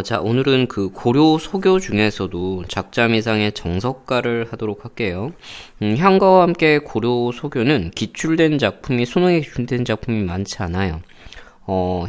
자, 오늘은 그 고려 소교 중에서도 작자미상의 정석가를 하도록 할게요. 향가와 함께 고려 소교는 기출된 작품이, 수능에 기출된 작품이 많지 않아요.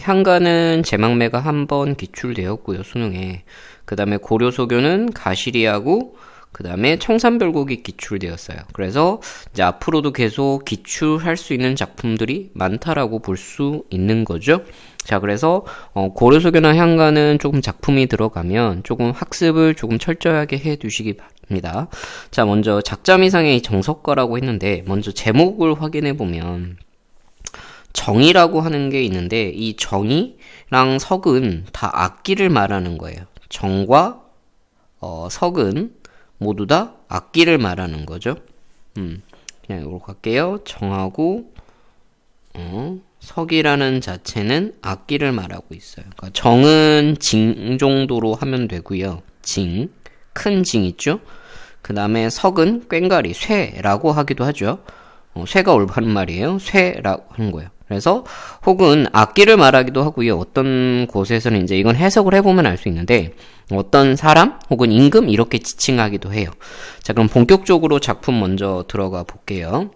향가는 제망매가 한 번 기출되었고요, 수능에. 그 다음에 고려 소교는 가시리하고, 그 다음에 청산별곡이 기출되었어요. 그래서 이제 앞으로도 계속 기출할 수 있는 작품들이 많다라고 볼 수 있는 거죠. 자, 그래서 고려소교나 향가는 조금 작품이 들어가면 조금 학습을 조금 철저하게 해 두시기 바랍니다. 자, 먼저 작자미상의 정석가라고 했는데 먼저 제목을 확인해 보면 정이라고 하는 게 있는데 이 정이랑 석은 다 악기를 말하는 거예요. 정과 석은 모두 다 악기를 말하는 거죠. 그냥 이걸로 갈게요. 정하고 석이라는 자체는 악기를 말하고 있어요. 그러니까 정은 징 정도로 하면 되고요. 징, 큰 징 있죠? 그 다음에 석은 꽹과리, 쇠라고 하기도 하죠. 쇠가 올바른 말이에요. 쇠라고 하는 거예요. 그래서 혹은 악기를 말하기도 하고요. 어떤 곳에서는 이제 이건 해석을 해보면 알 수 있는데 어떤 사람 혹은 임금 이렇게 지칭하기도 해요. 자, 그럼 본격적으로 작품 먼저 들어가 볼게요.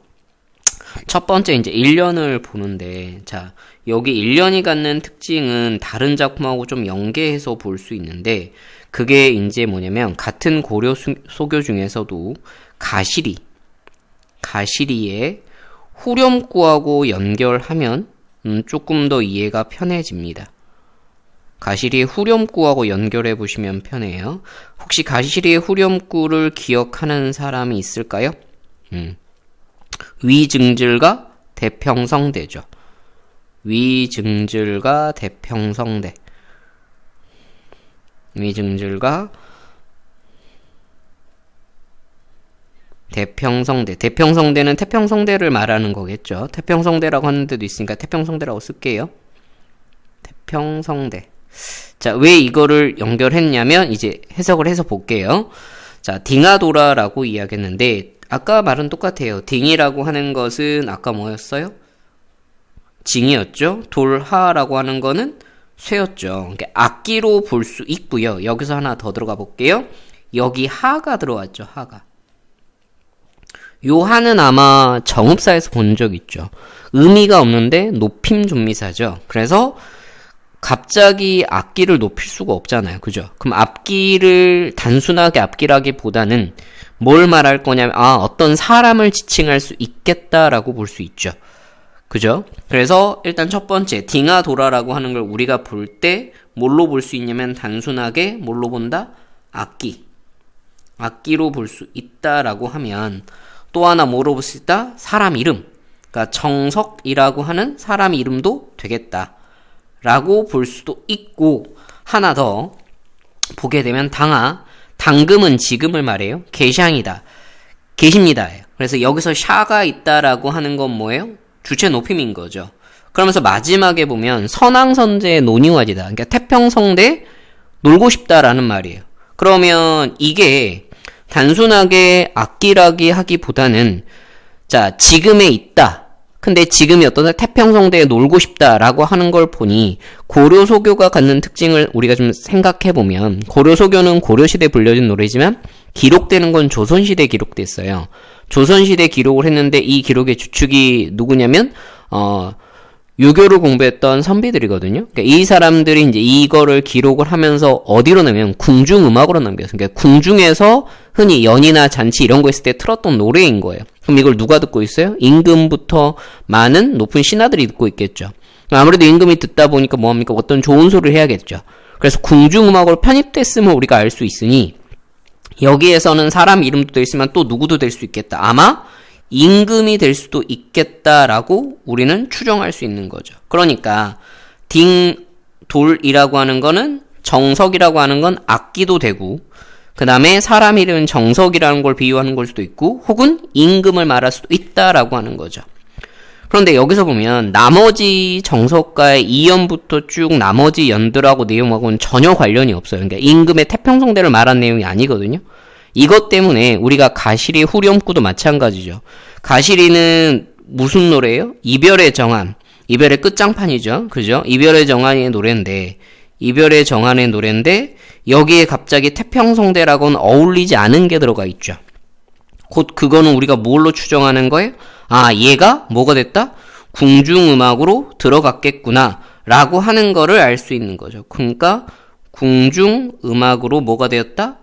첫 번째 이제 1년을 보는데, 자, 여기 1년이 갖는 특징은 다른 작품하고 좀 연계해서 볼 수 있는데, 그게 이제 뭐냐면, 같은 고려 소교 중에서도 가시리의 후렴구하고 연결하면, 조금 더 이해가 편해집니다. 가시리의 후렴구하고 연결해 보시면 편해요. 혹시 가시리의 후렴구를 기억하는 사람이 있을까요? 위증질과 대평성대죠. 위증질과 대평성대. 위증질과 대평성대. 대평성대는 태평성대를 말하는 거겠죠. 태평성대라고 하는 데도 있으니까 태평성대라고 쓸게요. 태평성대. 자, 왜 이거를 연결했냐면 이제 해석을 해서 볼게요. 자, 딩하도라라고 이야기했는데 아까 말은 똑같아요. 딩이라고 하는 것은 아까 뭐였어요? 징이었죠. 돌하라고 하는 거는 쇠였죠. 그러니까 악기로 볼 수 있고요. 여기서 하나 더 들어가 볼게요. 여기 하가 들어왔죠. 하가. 요 하는 아마 정읍사에서 본 적 있죠. 의미가 없는데 높임 존미사죠. 그래서 갑자기 악기를 높일 수가 없잖아요. 그죠? 그럼 악기를 단순하게 악기라기보다는 뭘 말할 거냐면 어떤 사람을 지칭할 수 있겠다라고 볼 수 있죠. 그죠? 그래서 일단 첫 번째 딩하도라라고 하는 걸 우리가 볼 때 뭘로 볼 수 있냐면 단순하게 뭘로 본다? 악기로 볼 수 있다라고 하면 또 하나 뭐로 볼 수 있다? 사람 이름. 그러니까 정석이라고 하는 사람 이름도 되겠다 라고 볼 수도 있고, 하나 더 보게 되면 당금은 지금을 말해요. 계샹이다. 계십니다. 그래서 여기서 샤가 있다라고 하는 건 뭐예요? 주체 높임인 거죠. 그러면서 마지막에 보면 선왕선제의 논의와지다. 그러니까 태평성대 놀고 싶다라는 말이에요. 그러면 이게 단순하게 악기라기 하기보다는 자, 지금에 있다. 근데 지금이 어떠냐? 태평성대에 놀고 싶다라고 하는 걸 보니 고려소교가 갖는 특징을 우리가 좀 생각해보면 고려소교는 고려시대에 불려진 노래지만 기록되는 건 조선시대에 기록됐어요. 조선시대에 기록을 했는데 이 기록의 주축이 누구냐면 유교를 공부했던 선비들이거든요. 그러니까 이 사람들이 이제 이거를 기록을 하면서 어디로 남겨요? 궁중음악으로 남겼어요. 그러니까 궁중에서 흔히 연이나 잔치 이런 거 있을 때 틀었던 노래인 거예요. 그럼 이걸 누가 듣고 있어요? 임금부터 많은 높은 신하들이 듣고 있겠죠. 아무래도 임금이 듣다 보니까 뭐합니까? 어떤 좋은 소리를 해야겠죠. 그래서 궁중음악으로 편입됐으면 우리가 알 수 있으니 여기에서는 사람 이름도 될 수 있지만 또 누구도 될 수 있겠다. 아마 임금이 될 수도 있겠다라고 우리는 추정할 수 있는 거죠. 그러니까 돌이라고 하는 거는 정석이라고 하는 건 악기도 되고, 그 다음에 사람 이름은 정석이라는 걸 비유하는 걸 수도 있고, 혹은 임금을 말할 수도 있다라고 하는 거죠. 그런데 여기서 보면 나머지 정석가의 2연부터 쭉 나머지 연들하고 내용하고는 전혀 관련이 없어요. 그러니까 임금의 태평성대를 말한 내용이 아니거든요. 이것 때문에 우리가 가시리 후렴구도 마찬가지죠. 가시리는 무슨 노래예요? 이별의 정한. 이별의 끝장판이죠. 그죠? 이별의 정한의 노래인데 이별의 정한의 노래인데 여기에 갑자기 태평성대라고는 어울리지 않은 게 들어가 있죠. 곧 그거는 우리가 뭘로 추정하는 거예요? 아, 얘가 뭐가 됐다? 궁중음악으로 들어갔겠구나 라고 하는 거를 알 수 있는 거죠. 그러니까 궁중음악으로 뭐가 되었다?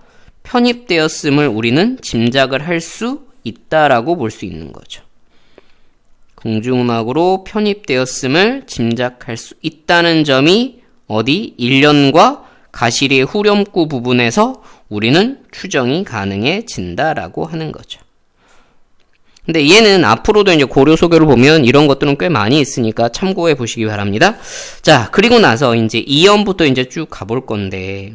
편입되었음을 우리는 짐작을 할 수 있다라고 볼 수 있는 거죠. 궁중음악으로 편입되었음을 짐작할 수 있다는 점이 어디? 일련과 가시리의 후렴구 부분에서 우리는 추정이 가능해진다라고 하는 거죠. 근데 얘는 앞으로도 이제 고려 소교를 보면 이런 것들은 꽤 많이 있으니까 참고해 보시기 바랍니다. 자, 그리고 나서 이제 2연부터 이제 쭉 가볼 건데,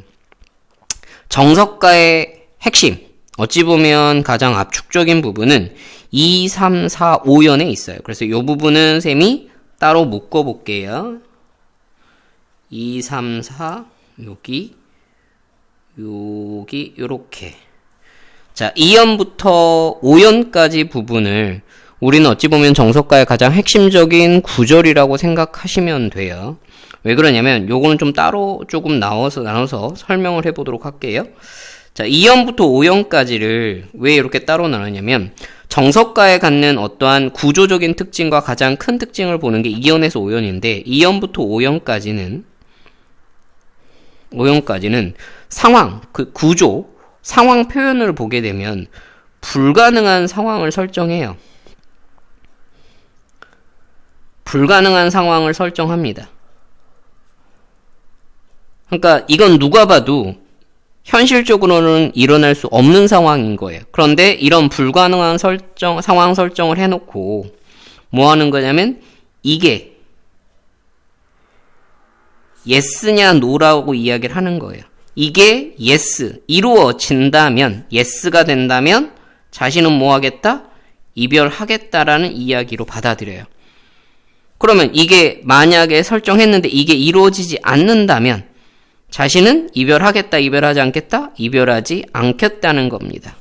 정석가의 핵심, 어찌 보면 가장 압축적인 부분은 2, 3, 4, 5연에 있어요. 그래서 이 부분은 쌤이 따로 묶어 볼게요. 2, 3, 4, 여기, 요렇게. 자, 2연부터 5연까지 부분을 우리는 어찌 보면 정석가의 가장 핵심적인 구절이라고 생각하시면 돼요. 왜 그러냐면 요거는 좀 따로 조금 나눠서 설명을 해보도록 할게요. 자, 2연부터 5연까지를 왜 이렇게 따로 나누냐면 정석가에 갖는 어떠한 구조적인 특징과 가장 큰 특징을 보는 게 2연에서 5연인데 2연부터 5연까지는 상황, 그 구조, 상황 표현을 보게 되면 불가능한 상황을 설정해요. 불가능한 상황을 설정합니다. 그러니까 이건 누가 봐도 현실적으로는 일어날 수 없는 상황인 거예요. 그런데 이런 불가능한 상황 설정을 해놓고 뭐 하는 거냐면 이게 yes냐 no라고 이야기를 하는 거예요. 이게 yes, 이루어진다면, yes가 된다면 자신은 뭐 하겠다? 이별하겠다라는 이야기로 받아들여요. 그러면 이게 만약에 설정했는데 이게 이루어지지 않는다면 자신은 이별하겠다, 이별하지 않겠다? 이별하지 않겠다는 겁니다.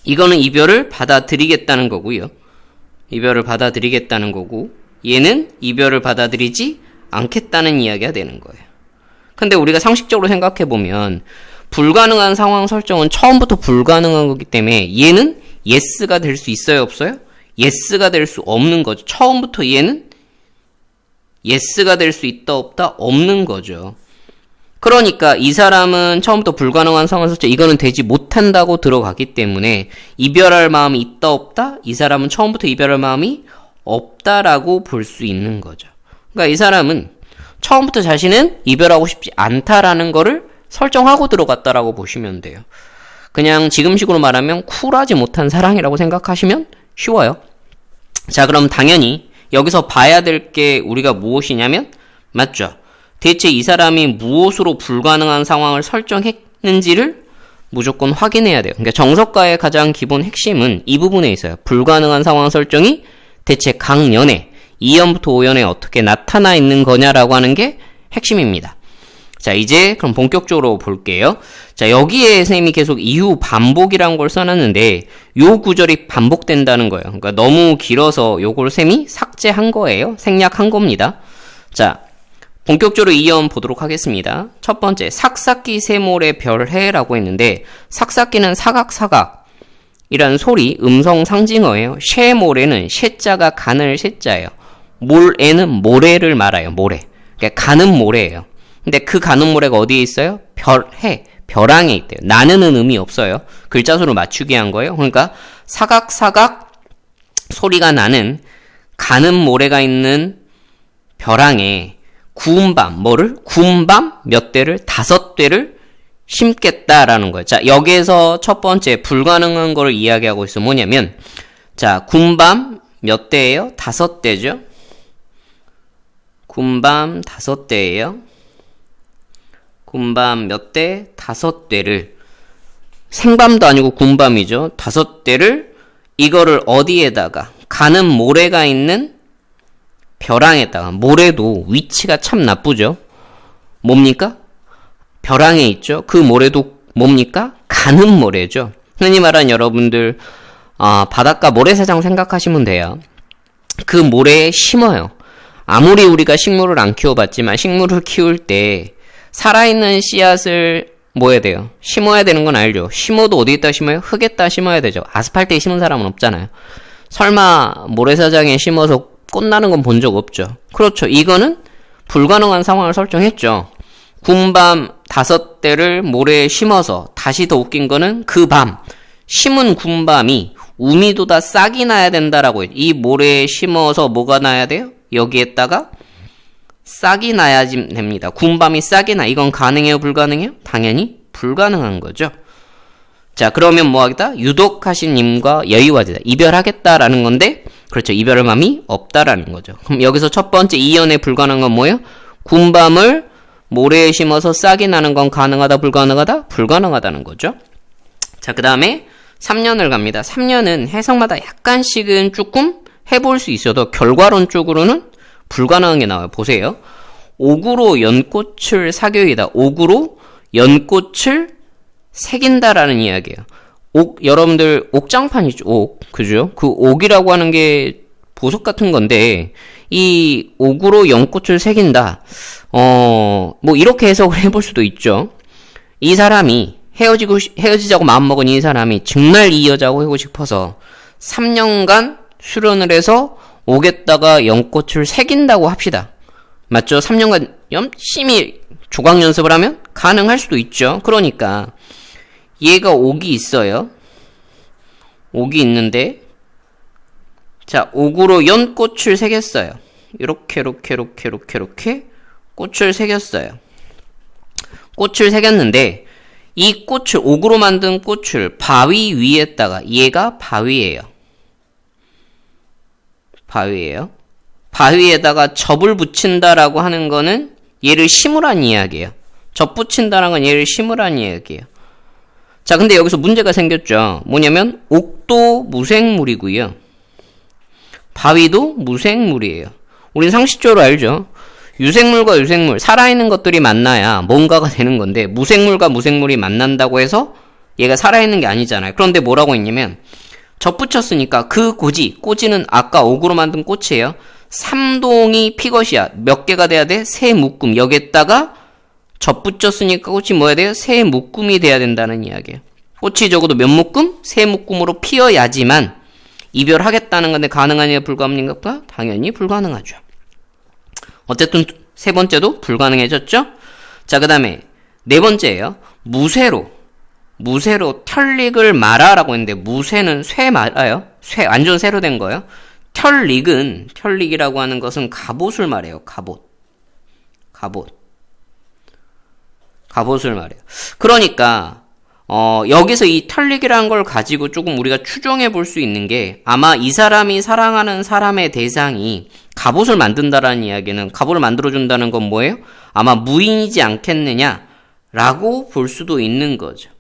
이거는 이별을 받아들이겠다는 거고요. 이별을 받아들이겠다는 거고, 얘는 이별을 받아들이지 않겠다는 이야기가 되는 거예요. 근데 우리가 상식적으로 생각해보면 불가능한 상황 설정은 처음부터 불가능한 거기 때문에 얘는 yes가 될 수 있어요, 없어요? yes가 될 수 없는 거죠. 처음부터 얘는 yes가 될 수 있다, 없다? 없는 거죠. 그러니까 이 사람은 처음부터 불가능한 상황 설정, 이거는 되지 못한다고 들어가기 때문에 이별할 마음이 있다, 없다? 이 사람은 처음부터 이별할 마음이 없다라고 볼 수 있는 거죠. 그러니까 이 사람은 처음부터 자신은 이별하고 싶지 않다라는 거를 설정하고 들어갔다라고 보시면 돼요. 그냥 지금식으로 말하면 쿨하지 못한 사랑이라고 생각하시면 쉬워요. 자, 그럼 당연히 여기서 봐야 될 게 우리가 무엇이냐면, 맞죠? 대체 이 사람이 무엇으로 불가능한 상황을 설정했는지를 무조건 확인해야 돼요. 그러니까 정석가의 가장 기본 핵심은 이 부분에 있어요. 불가능한 상황 설정이 대체 각 연에 2연부터 5연에 어떻게 나타나 있는 거냐라고 하는 게 핵심입니다. 자, 이제 그럼 본격적으로 볼게요. 자, 여기에 쌤이 계속 이후 반복이라는 걸 써놨는데 요 구절이 반복된다는 거예요. 그러니까 너무 길어서 요걸 쌤이 삭제한 거예요. 생략한 겁니다. 자, 본격적으로 2연 보도록 하겠습니다. 첫 번째, 삭삭기 세모래 별해라고 했는데 삭삭기는 사각사각 이라는 소리, 음성 상징어예요. 쉐모래는 쉐자가 가늘 쉐자예요. 몰에는 모래를 말아요. 모래. 그러니까 가는 모래예요. 근데 그 가는 모래가 어디에 있어요? 별해, 벼랑에 있대요. 나는은 의미 없어요. 글자 수를 맞추게 한 거예요. 그러니까 사각사각 소리가 나는 가는 모래가 있는 벼랑에 구운 밤, 뭐를? 구운 밤 몇 대를? 5대를 심겠다라는 거예요. 자, 여기에서 첫 번째 불가능한 거를 이야기하고 있어. 뭐냐면, 자, 구운 밤 몇 대예요? 5대죠. 구운 밤 5대예요. 구운 밤 몇 대? 5대를. 생밤도 아니고 구운 밤이죠. 5대를 이거를 어디에다가? 가는 모래가 있는 벼랑에다가. 모래도 위치가 참 나쁘죠. 뭡니까? 벼랑에 있죠. 그 모래도 뭡니까? 가는 모래죠. 흔히 말하는 여러분들 바닷가 모래사장 생각하시면 돼요. 그 모래에 심어요. 아무리 우리가 식물을 안 키워봤지만 식물을 키울 때 살아있는 씨앗을 뭐 해야 돼요? 심어야 되는 건 알죠? 심어도 어디에다 심어요? 흙에다 심어야 되죠. 아스팔트에 심은 사람은 없잖아요. 설마 모래사장에 심어서 꽃 나는 건 본 적 없죠. 그렇죠. 이거는 불가능한 상황을 설정했죠. 군밤 5대를 모래에 심어서, 다시 더 웃긴 거는 그 밤 심은 군밤이 우미보다 싹이 나야 된다라고 해요. 이 모래에 심어서 뭐가 나야 돼요? 여기에다가 싹이 나야지 됩니다. 군밤이 싹이 나. 이건 가능해요? 불가능해요? 당연히 불가능한 거죠. 자, 그러면 뭐 하겠다? 유독하신 님과 여의와제다. 이별하겠다라는 건데, 그렇죠. 이별할 마음이 없다라는 거죠. 그럼 여기서 첫 번째 이연에 불가능한 건 뭐예요? 군밤을 모래에 심어서 싹이 나는 건 가능하다, 불가능하다? 불가능하다는 거죠. 자, 그 다음에 3년을 갑니다. 3년은 해석마다 약간씩은 조금 해볼 수 있어도 결과론적으로는 불가능한 게 나와요. 보세요. 옥으로 연꽃을 사교이다. 옥으로 연꽃을 새긴다라는 이야기예요. 옥, 여러분들 옥장판이죠. 옥, 그죠? 그 옥이라고 하는 게 보석 같은 건데 이 옥으로 연꽃을 새긴다. 뭐 이렇게 해석을 해볼 수도 있죠. 이 사람이 헤어지자고 마음먹은 이 사람이 정말 이 여자하고 하고 싶어서 3년간 수련을 해서 옥에다가 연꽃을 새긴다고 합시다. 맞죠? 3년간 열심히 조각 연습을 하면 가능할 수도 있죠. 그러니까 얘가 옥이 있어요. 옥이 있는데 자, 옥으로 연꽃을 새겼어요. 이렇게 꽃을 새겼어요. 꽃을 새겼는데 이 꽃을, 옥으로 만든 꽃을 바위 위에다가, 얘가 바위예요. 바위에다가 접을 붙인다라고 하는 거는 얘를 심으란 이야기예요. 접 붙인다는 건 얘를 심으란 이야기예요. 자, 근데 여기서 문제가 생겼죠. 뭐냐면 옥도 무생물이고요. 바위도 무생물이에요. 우린 상식적으로 알죠. 유생물과 유생물, 살아있는 것들이 만나야 뭔가가 되는 건데 무생물과 무생물이 만난다고 해서 얘가 살아있는 게 아니잖아요. 그런데 뭐라고 했냐면 접 붙였으니까 그 꼬지는 아까 옥으로 만든 꽃이에요. 3동이 피것이야. 몇 개가 돼야 돼? 세 묶음. 여기에다가 접 붙였으니까 꽃이 뭐야 돼요? 세 묶음이 돼야 된다는 이야기예요. 꽃이 적어도 몇 묶음? 세 묶음으로 피어야지만 이별하겠다는 건데 가능하냐 불가능합니까? 당연히 불가능하죠. 어쨌든 세 번째도 불가능해졌죠? 자, 그 다음에 네 번째예요. 무쇠로 털릭을 말아라고 했는데 무쇠는 쇠 말아요. 쇠 완전 쇠로 된 거예요. 털릭이라고 하는 것은 갑옷을 말해요. 갑옷을 말해요. 그러니까 여기서 이 털릭이라는 걸 가지고 조금 우리가 추정해 볼 수 있는 게 아마 이 사람이 사랑하는 사람의 대상이 갑옷을 만든다라는 이야기는 갑옷을 만들어준다는 건 뭐예요? 아마 무인이지 않겠느냐라고 볼 수도 있는 거죠.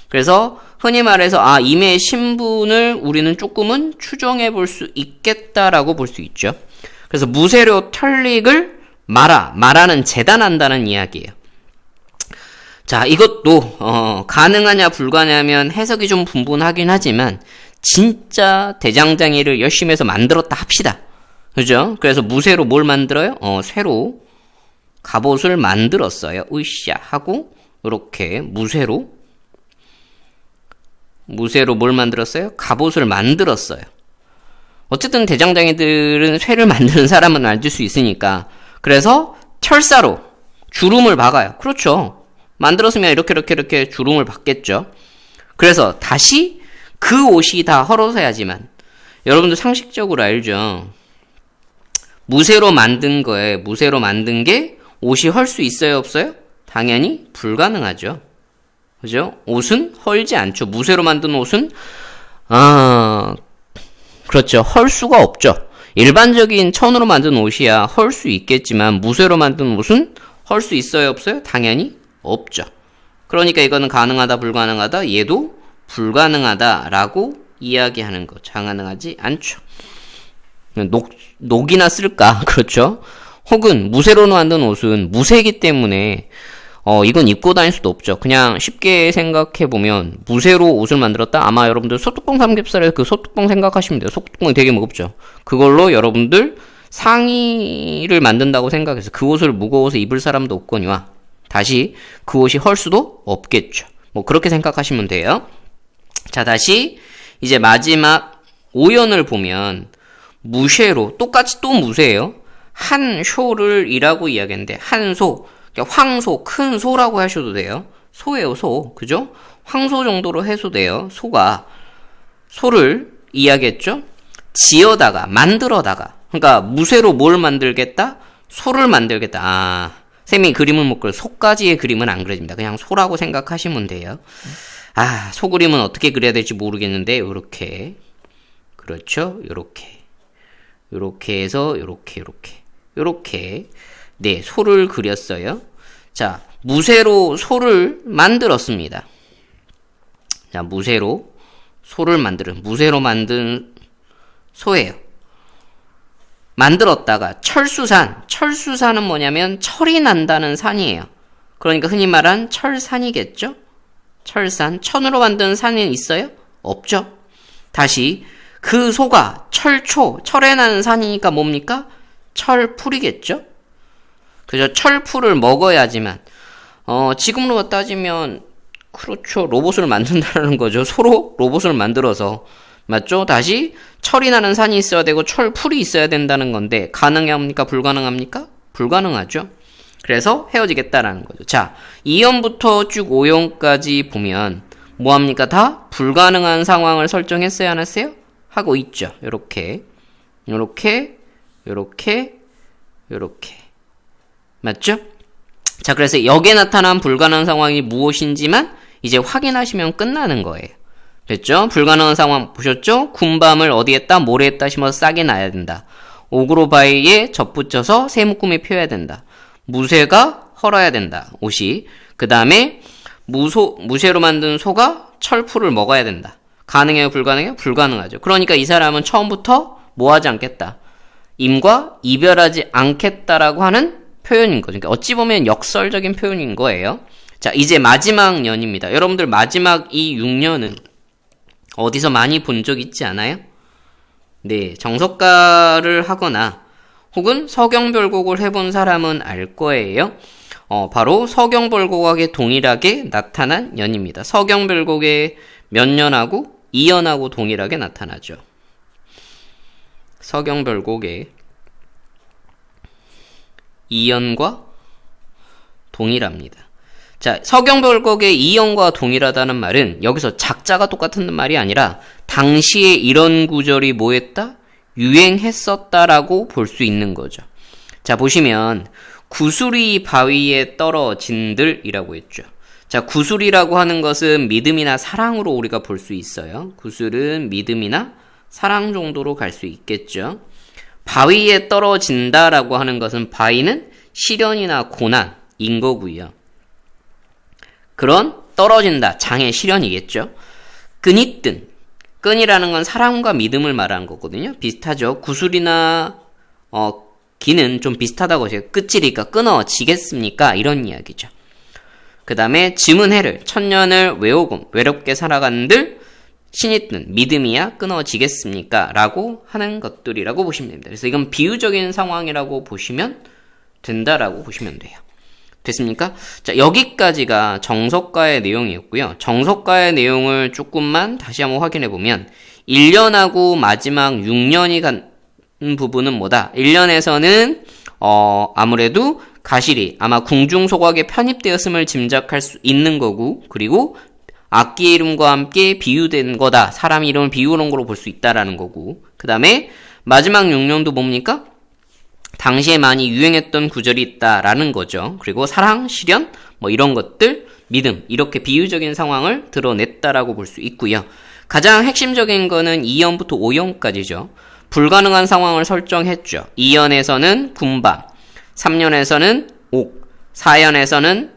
그래서 흔히 말해서 임의 신분을 우리는 조금은 추정해 볼 수 있겠다라고 볼 수 있죠. 그래서 무쇠로 털릭을 말하는 재단한다는 이야기예요. 자, 이것도 가능하냐 불가능하면 해석이 좀 분분하긴 하지만 진짜 대장장이를 열심히 해서 만들었다 합시다. 그죠? 그래서 무쇠로 뭘 만들어요? 쇠로 갑옷을 만들었어요. 으쌰 하고 이렇게 무쇠로 뭘 만들었어요? 갑옷을 만들었어요. 어쨌든 대장장이들은 쇠를 만드는 사람은 알 수 있으니까 그래서 철사로 주름을 박아요. 그렇죠. 만들었으면 이렇게 주름을 박겠죠. 그래서 다시 그 옷이 다 헐어서야지만 여러분들 상식적으로 알죠. 무쇠로 만든 게 옷이 헐 수 있어요, 없어요? 당연히 불가능하죠. 그죠? 옷은 헐지 않죠. 무쇠로 만든 옷은 그렇죠. 헐 수가 없죠. 일반적인 천으로 만든 옷이야 헐 수 있겠지만 무쇠로 만든 옷은 헐 수 있어요, 없어요? 당연히 없죠. 그러니까 이거는 가능하다, 불가능하다. 얘도 불가능하다라고 이야기하는 거. 가능하지 않죠. 녹이나 쓸까? 그렇죠. 혹은 무쇠로 만든 옷은 무쇠이기 때문에 이건 입고 다닐 수도 없죠. 그냥 쉽게 생각해보면 무쇠로 옷을 만들었다? 아마 여러분들 소뚜껑 삼겹살에 그 소뚜껑 생각하시면 돼요. 소뚜껑이 되게 무겁죠. 그걸로 여러분들 상의를 만든다고 생각해서 그 옷을 무거워서 입을 사람도 없거니와 다시 그 옷이 헐 수도 없겠죠. 뭐 그렇게 생각하시면 돼요. 자, 다시 이제 마지막 오연을 보면 무쇠로 똑같이 또 무쇠예요. 한 쇼를 이라고 이야기했는데 한 소, 그러니까 황소, 큰 소라고 하셔도 돼요. 소예요, 소. 그죠? 황소 정도로 해도 돼요. 소를 이야기했죠. 지어다가, 만들어다가. 그러니까 무쇠로 뭘 만들겠다? 소를 만들겠다. 쌤이 그림을 못 그려. 소까지의 그림은 안 그려집니다. 그냥 소라고 생각하시면 돼요. 소 그림은 어떻게 그려야 될지 모르겠는데 요렇게. 그렇죠? 요렇게 해서 요렇게 네, 소를 그렸어요. 자, 무쇠로 소를 만들었습니다. 자, 무쇠로 무쇠로 만든 소예요. 만들었다가 철수산은 뭐냐면 철이 난다는 산이에요. 그러니까 흔히 말한 철산이겠죠? 철산, 천으로 만든 산이 있어요? 없죠? 다시 그 소가 철에 나는 산이니까 뭡니까? 철풀이겠죠? 그죠? 철풀을 먹어야지만 지금으로 따지면 그렇죠. 로봇을 만든다는 거죠. 소로 로봇을 만들어서 맞죠? 다시 철이 나는 산이 있어야 되고 철풀이 있어야 된다는 건데 가능합니까? 불가능합니까? 불가능하죠. 그래서 헤어지겠다라는 거죠. 자, 2연부터 쭉 5연까지 보면 뭐합니까? 다 불가능한 상황을 설정했어요? 안 했어요? 하고 있죠. 요렇게 맞죠? 자, 그래서 여기에 나타난 불가능한 상황이 무엇인지만 이제 확인하시면 끝나는 거예요. 됐죠? 불가능한 상황 보셨죠? 군밤을 어디에다 모래에다 심어서 싸게 놔야 된다. 오그로바위에 젖붙여서 세묶음에 펴야 된다. 무쇠가 헐어야 된다. 옷이. 그 다음에 무쇠로 만든 소가 철풀을 먹어야 된다. 가능해요? 불가능해요? 불가능하죠. 그러니까 이 사람은 처음부터 뭐 하지 않겠다. 임과 이별하지 않겠다라고 하는 표현인 거죠. 그러니까 어찌 보면 역설적인 표현인 거예요. 자, 이제 마지막 년입니다. 여러분들 마지막 이 6년은 어디서 많이 본 적 있지 않아요? 네, 정석가를 하거나 혹은 서경별곡을 해본 사람은 알 거예요. 바로 서경별곡하고 동일하게 나타난 년입니다. 서경별곡의 몇 년하고 2년하고 동일하게 나타나죠. 서경별곡의 2년과 동일합니다. 자, 서경별곡의 2년과 동일하다는 말은 여기서 작자가 똑같은 말이 아니라 당시에 이런 구절이 뭐했다? 유행했었다라고 볼 수 있는 거죠. 자, 보시면 구수리 바위에 떨어진들이라고 했죠. 자, 구술이라고 하는 것은 믿음이나 사랑으로 우리가 볼 수 있어요. 구술은 믿음이나 사랑 정도로 갈 수 있겠죠. 바위에 떨어진다라고 하는 것은 바위는 시련이나 고난인 거고요. 그런 떨어진다, 장애, 시련이겠죠. 끈이뜬, 끈이라는 건 사랑과 믿음을 말하는 거거든요. 비슷하죠. 구술이나 기는 좀 비슷하다고 해요. 끝이니까 끊어지겠습니까? 이런 이야기죠. 그 다음에 지문해를 천년을 외롭게 살아간들 신이 뜬 믿음이야 끊어지겠습니까? 라고 하는 것들이라고 보시면 됩니다. 그래서 이건 비유적인 상황이라고 보시면 된다라고 보시면 돼요. 됐습니까? 자, 여기까지가 정석가의 내용이었고요. 정석가의 내용을 조금만 다시 한번 확인해 보면 1년하고 마지막 6년이 간 부분은 뭐다? 1년에서는 아무래도 가실이 아마 궁중소각에 편입되었음을 짐작할 수 있는 거고, 그리고 악기의 이름과 함께 비유된 거다. 사람 이름을 비유한 거로 볼 수 있다라는 거고, 그 다음에 마지막 6년도 뭡니까? 당시에 많이 유행했던 구절이 있다라는 거죠. 그리고 사랑, 시련, 뭐 이런 것들, 믿음, 이렇게 비유적인 상황을 드러냈다라고 볼 수 있고요. 가장 핵심적인 거는 2연부터 5연까지죠. 불가능한 상황을 설정했죠. 2연에서는 군밤, 3년에서는 옥, 4연에서는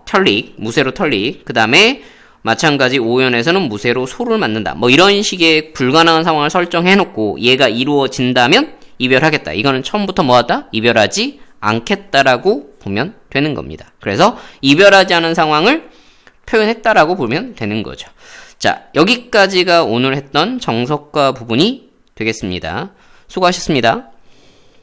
털릭, 무쇠로 털릭, 그 다음에 마찬가지 5연에서는 무쇠로 소를 만든다. 뭐 이런 식의 불가능한 상황을 설정해놓고 얘가 이루어진다면 이별하겠다. 이거는 처음부터 뭐하다? 이별하지 않겠다라고 보면 되는 겁니다. 그래서 이별하지 않은 상황을 표현했다라고 보면 되는 거죠. 자, 여기까지가 오늘 했던 정석가 부분이 되겠습니다. 수고하셨습니다.